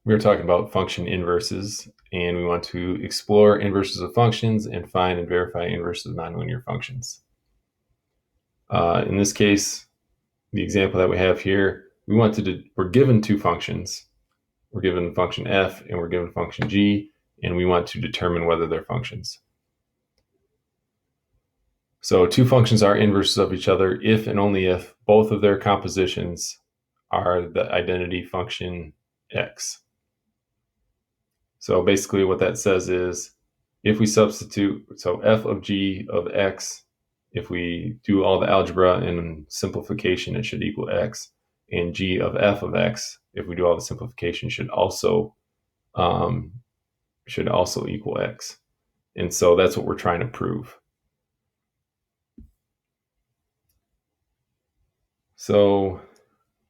We were talking about function inverses, and we want to explore inverses of functions and find and verify inverses of nonlinear functions. In this case, the example that we have here, we're given two functions. We're given function f and we're given function g, and we want to determine whether they're functions. So two functions are inverses of each other if and only if both of their compositions are the identity function x. So basically what that says is if we substitute, so f of g of x, if we do all the algebra and simplification, it should equal x. And g of f of x, if we do all the simplification, should also equal x. And so that's what we're trying to prove. So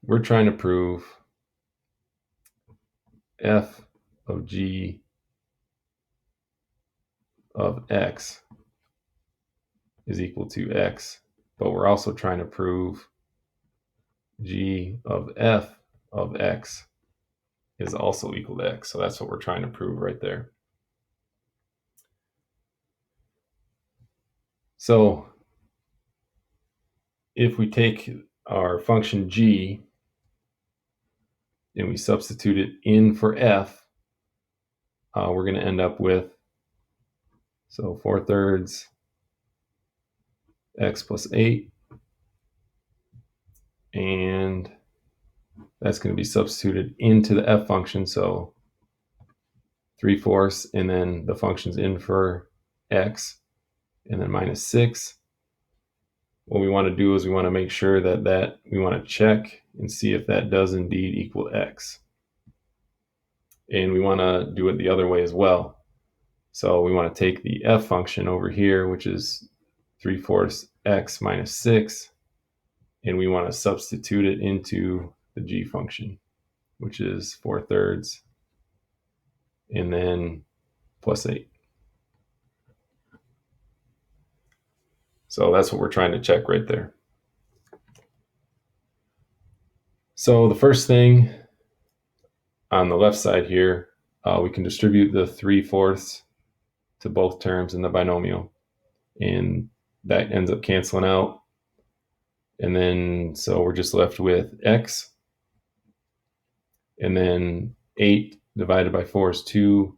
we're trying to prove f of g of x is equal to x, but we're also trying to prove g of f of x is also equal to x. So that's what we're trying to prove right there. So if we take our function g and we substitute it in for f, we're going to end up with, so 4/3 x plus 8, and that's going to be substituted into the f function, so 3/4, and then the function's in for x, and then minus 6. What we want to do is we want to make sure that we want to check and see if that does indeed equal x. And we want to do it the other way as well. So we want to take the f function over here, which is 3/4 x minus 6, and we want to substitute it into the g function, which is 4/3 and then plus 8. So that's what we're trying to check right there. So the first thing on the left side here, we can distribute the 3/4 to both terms in the binomial, and that ends up canceling out. And then so we're just left with x, and then 8 divided by 4 is 2,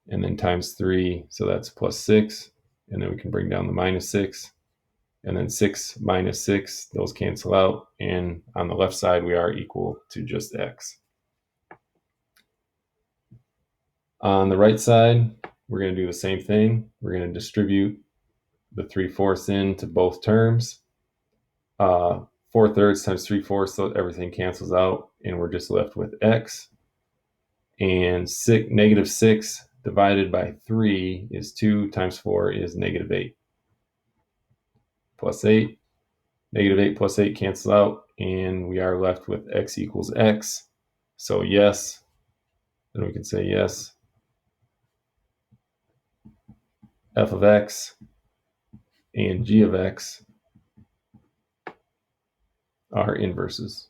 and then times 3, so that's plus 6, and then we can bring down the minus 6, and then 6 minus 6, those cancel out, and on the left side we are equal to just x. On the right side, we're going to do the same thing. We're going to distribute the 3/4 into both terms. 4/3 times 3/4, so everything cancels out, and we're just left with x. And negative 6 divided by 3 is 2, times 4 is negative 8. Plus 8. Negative 8 plus 8 cancel out, and we are left with x equals x. So yes, then we can say yes, f of x and g of x are inverses.